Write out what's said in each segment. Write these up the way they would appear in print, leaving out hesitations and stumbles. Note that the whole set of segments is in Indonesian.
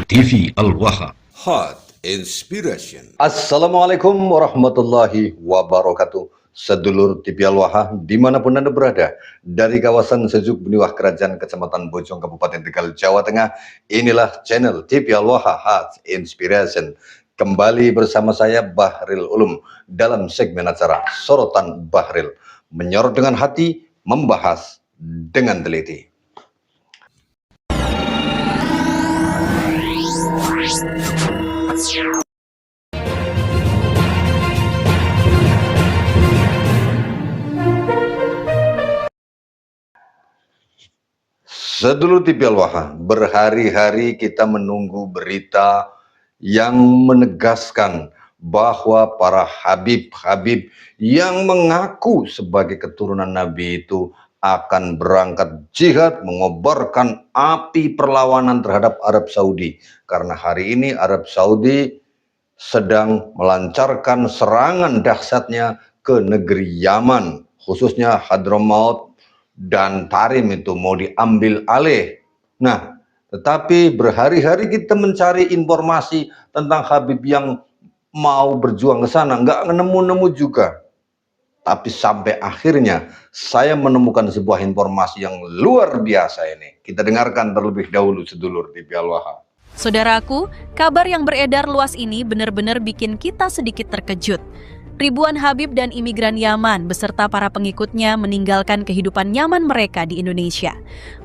TV Al-Waha. Hot Inspiration. Assalamualaikum warahmatullahi wabarakatuh. Sedulur TV Al-Waha dimanapun Anda berada, dari kawasan Sejuk Beniwah Kerajaan Kecamatan Bojong Kabupaten Tegal, Jawa Tengah, inilah channel TV Al-Waha Hot Inspiration. Kembali bersama saya Bahril Ulum dalam segmen acara Sorotan Bahril, menyorot dengan hati, membahas dengan teliti. Sedulur TV Al-Waha, berhari-hari kita menunggu berita yang menegaskan bahwa para habib-habib yang mengaku sebagai keturunan Nabi itu akan berangkat jihad, mengobarkan api perlawanan terhadap Arab Saudi. Karena hari ini Arab Saudi sedang melancarkan serangan dahsyatnya ke negeri Yaman, khususnya Hadramaut dan Tarim itu mau diambil alih. Nah, tetapi berhari-hari kita mencari informasi tentang Habib yang mau berjuang ke sana, nggak nemu-nemu juga. Tapi sampai akhirnya saya menemukan sebuah informasi yang luar biasa ini. Kita dengarkan terlebih dahulu sedulur TV Al-Waha. Saudaraku, kabar yang beredar luas ini benar-benar bikin kita sedikit terkejut. Ribuan Habib dan imigran Yaman beserta para pengikutnya meninggalkan kehidupan nyaman mereka di Indonesia.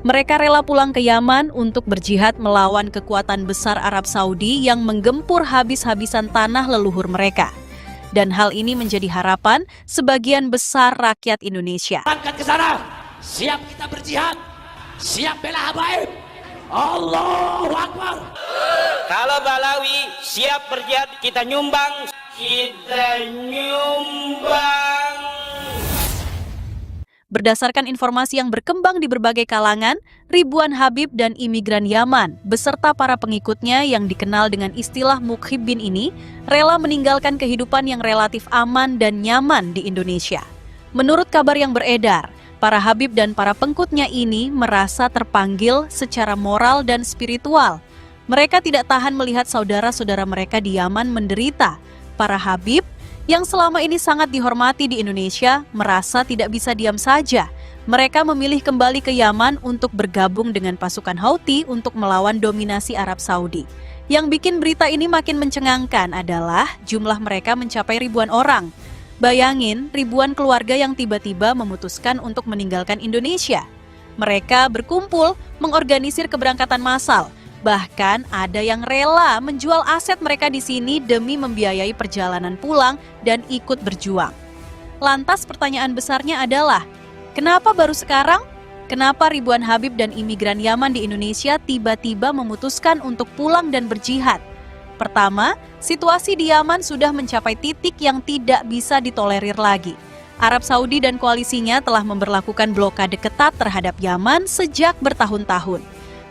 Mereka rela pulang ke Yaman untuk berjihad melawan kekuatan besar Arab Saudi yang menggempur habis-habisan tanah leluhur mereka. Dan hal ini menjadi harapan sebagian besar rakyat Indonesia. Berangkat ke sana, siap kita berjihad, siap bela habaib. Allahu Akbar. Kalau Balawi siap berjihad, kita nyumbang. Kita nyumbang. Berdasarkan informasi yang berkembang di berbagai kalangan, ribuan Habib dan imigran Yaman beserta para pengikutnya yang dikenal dengan istilah mukhibin ini rela meninggalkan kehidupan yang relatif aman dan nyaman di Indonesia. Menurut kabar yang beredar, para Habib dan para pengikutnya ini merasa terpanggil secara moral dan spiritual. Mereka tidak tahan melihat saudara-saudara mereka di Yaman menderita. Para Habib yang selama ini sangat dihormati di Indonesia merasa tidak bisa diam saja. Mereka memilih kembali ke Yaman untuk bergabung dengan pasukan Houthi untuk melawan dominasi Arab Saudi. Yang bikin berita ini makin mencengangkan adalah jumlah mereka mencapai ribuan orang. Bayangin ribuan keluarga yang tiba-tiba memutuskan untuk meninggalkan Indonesia. Mereka berkumpul mengorganisir keberangkatan massal. Bahkan ada yang rela menjual aset mereka di sini demi membiayai perjalanan pulang dan ikut berjuang. Lantas pertanyaan besarnya adalah, kenapa baru sekarang? Kenapa ribuan Habib dan imigran Yaman di Indonesia tiba-tiba memutuskan untuk pulang dan berjihad? Pertama, situasi di Yaman sudah mencapai titik yang tidak bisa ditolerir lagi. Arab Saudi dan koalisinya telah memberlakukan blokade ketat terhadap Yaman sejak bertahun-tahun.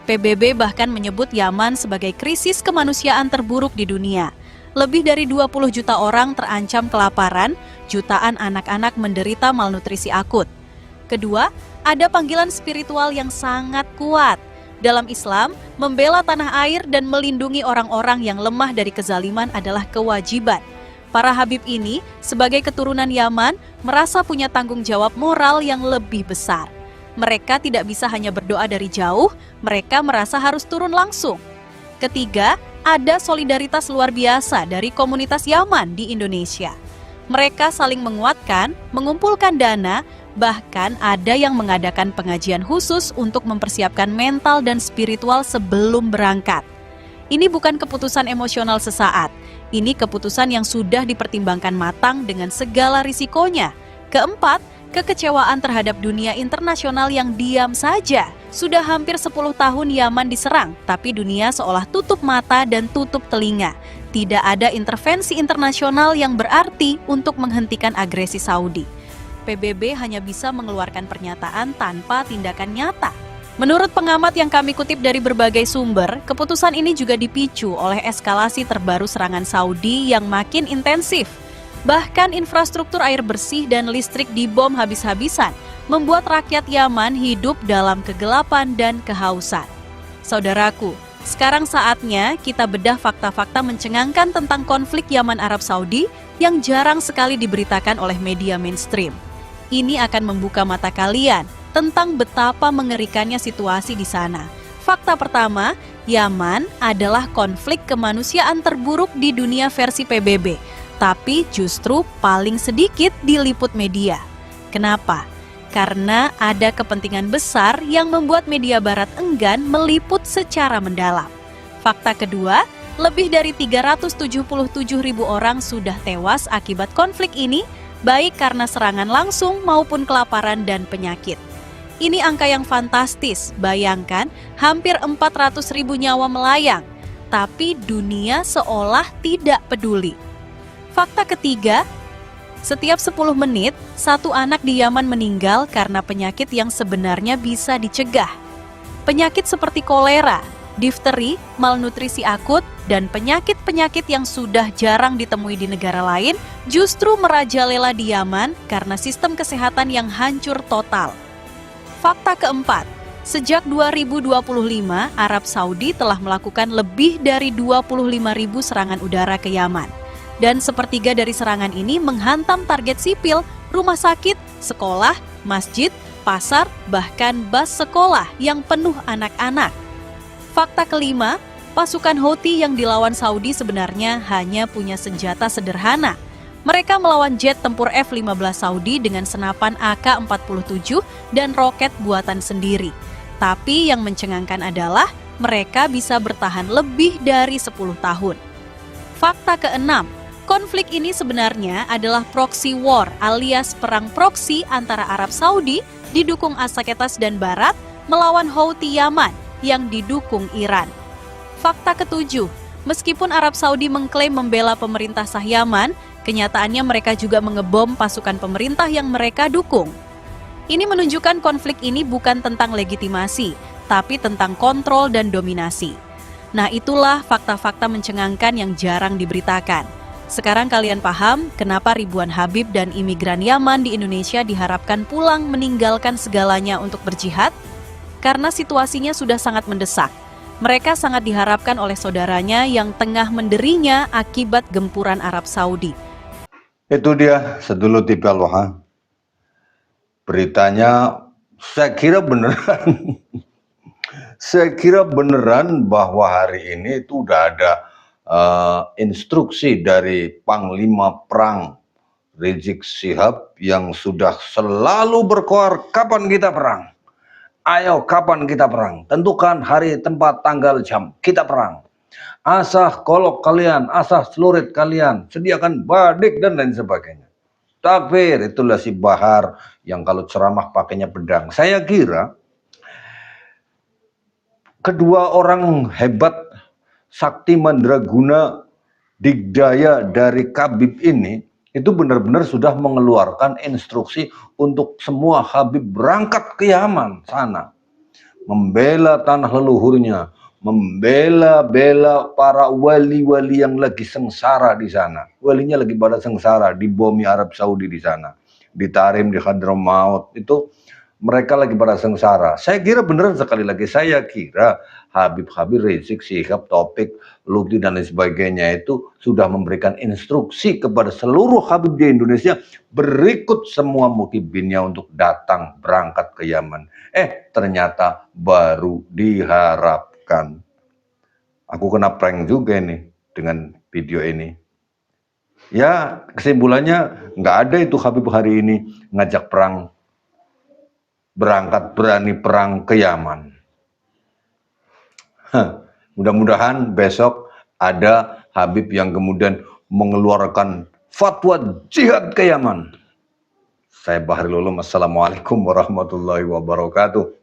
PBB bahkan menyebut Yaman sebagai krisis kemanusiaan terburuk di dunia. Lebih dari 20 juta orang terancam kelaparan, jutaan anak-anak menderita malnutrisi akut. Kedua, ada panggilan spiritual yang sangat kuat. Dalam Islam, membela tanah air dan melindungi orang-orang yang lemah dari kezaliman adalah kewajiban. Para Habib ini, sebagai keturunan Yaman, merasa punya tanggung jawab moral yang lebih besar. Mereka tidak bisa hanya berdoa dari jauh, mereka merasa harus turun langsung. Ketiga, ada solidaritas luar biasa dari komunitas Yaman di Indonesia. Mereka saling menguatkan, mengumpulkan dana, bahkan ada yang mengadakan pengajian khusus untuk mempersiapkan mental dan spiritual sebelum berangkat. Ini bukan keputusan emosional sesaat, ini keputusan yang sudah dipertimbangkan matang dengan segala risikonya. Keempat, kekecewaan terhadap dunia internasional yang diam saja. Sudah hampir 10 tahun Yaman diserang, tapi dunia seolah tutup mata dan tutup telinga. Tidak ada intervensi internasional yang berarti untuk menghentikan agresi Saudi. PBB hanya bisa mengeluarkan pernyataan tanpa tindakan nyata. Menurut pengamat yang kami kutip dari berbagai sumber, keputusan ini juga dipicu oleh eskalasi terbaru serangan Saudi yang makin intensif. Bahkan infrastruktur air bersih dan listrik dibom habis-habisan, membuat rakyat Yaman hidup dalam kegelapan dan kehausan. Saudaraku, Sekarang saatnya kita bedah fakta-fakta mencengangkan tentang konflik Yaman Arab Saudi yang jarang sekali diberitakan oleh media mainstream. Ini akan membuka mata kalian tentang betapa mengerikannya situasi di sana. Fakta pertama, Yaman adalah konflik kemanusiaan terburuk di dunia versi PBB, tapi justru paling sedikit diliput media. Kenapa? Karena ada kepentingan besar yang membuat media barat enggan meliput secara mendalam. Fakta kedua, lebih dari 377.000 orang sudah tewas akibat konflik ini, baik karena serangan langsung maupun kelaparan dan penyakit. Ini angka yang fantastis, bayangkan hampir 400.000 nyawa melayang, tapi dunia seolah tidak peduli. Fakta ketiga, setiap 10 menit, satu anak di Yaman meninggal karena penyakit yang sebenarnya bisa dicegah. Penyakit seperti kolera, difteri, malnutrisi akut, dan penyakit-penyakit yang sudah jarang ditemui di negara lain justru merajalela di Yaman karena sistem kesehatan yang hancur total. Fakta keempat, sejak 2025, Arab Saudi telah melakukan lebih dari 25.000 serangan udara ke Yaman. Dan sepertiga dari serangan ini menghantam target sipil, rumah sakit, sekolah, masjid, pasar, bahkan bus sekolah yang penuh anak-anak. Fakta kelima, pasukan Houthi yang dilawan Saudi sebenarnya hanya punya senjata sederhana. Mereka melawan jet tempur F-15 Saudi dengan senapan AK-47 dan roket buatan sendiri. Tapi yang mencengangkan adalah mereka bisa bertahan lebih dari 10 tahun. Fakta keenam, konflik ini sebenarnya adalah proxy war alias perang proksi antara Arab Saudi didukung As-Saketas dan Barat melawan Houthi Yaman yang didukung Iran. Fakta ketujuh, meskipun Arab Saudi mengklaim membela pemerintah sah Yaman, kenyataannya mereka juga mengebom pasukan pemerintah yang mereka dukung. Ini menunjukkan konflik ini bukan tentang legitimasi, tapi tentang kontrol dan dominasi. Nah, itulah fakta-fakta mencengangkan yang jarang diberitakan. Sekarang kalian paham kenapa ribuan Habib dan imigran Yaman di Indonesia diharapkan pulang meninggalkan segalanya untuk berjihad? Karena situasinya sudah sangat mendesak. Mereka sangat diharapkan oleh saudaranya yang tengah menderinya akibat gempuran Arab Saudi. Itu dia sedulur TV Al-Waha. Beritanya saya kira beneran. Saya kira beneran bahwa hari ini itu udah ada instruksi dari Panglima Perang Rizik Syihab yang sudah selalu berkoar, kapan kita perang? Ayo kapan kita perang? Tentukan hari, tempat, tanggal, jam, kita perang. Asah kolok kalian, asah celurit kalian, sediakan badik dan lain sebagainya. Takbir, itulah si Bahar yang kalau ceramah pakainya pedang. Saya kira kedua orang hebat sakti mandraguna digdaya dari Khabib ini itu benar-benar sudah mengeluarkan instruksi untuk semua Habib berangkat ke Yaman sana, membela tanah leluhurnya, membela para wali-wali yang lagi sengsara di sana. Walinya lagi pada sengsara di bumi Arab Saudi di sana, di Tarim, di Hadramaut, itu mereka lagi pada sengsara. Saya kira beneran, sekali lagi saya kira Habib-Habib Rizik Syihab, Taufik, Lutfi dan lain sebagainya itu sudah memberikan instruksi kepada seluruh Habib di Indonesia berikut semua muhibinnya untuk datang berangkat ke Yaman. Ternyata baru diharapkan. Aku kena prank juga ini dengan video ini. Ya, kesimpulannya nggak ada itu Habib hari ini ngajak perang, berangkat berani perang ke Yaman. Mudah-mudahan besok ada Habib yang kemudian mengeluarkan fatwa jihad ke Yaman. Saya Bahrul Ulum, assalamualaikum warahmatullahi wabarakatuh.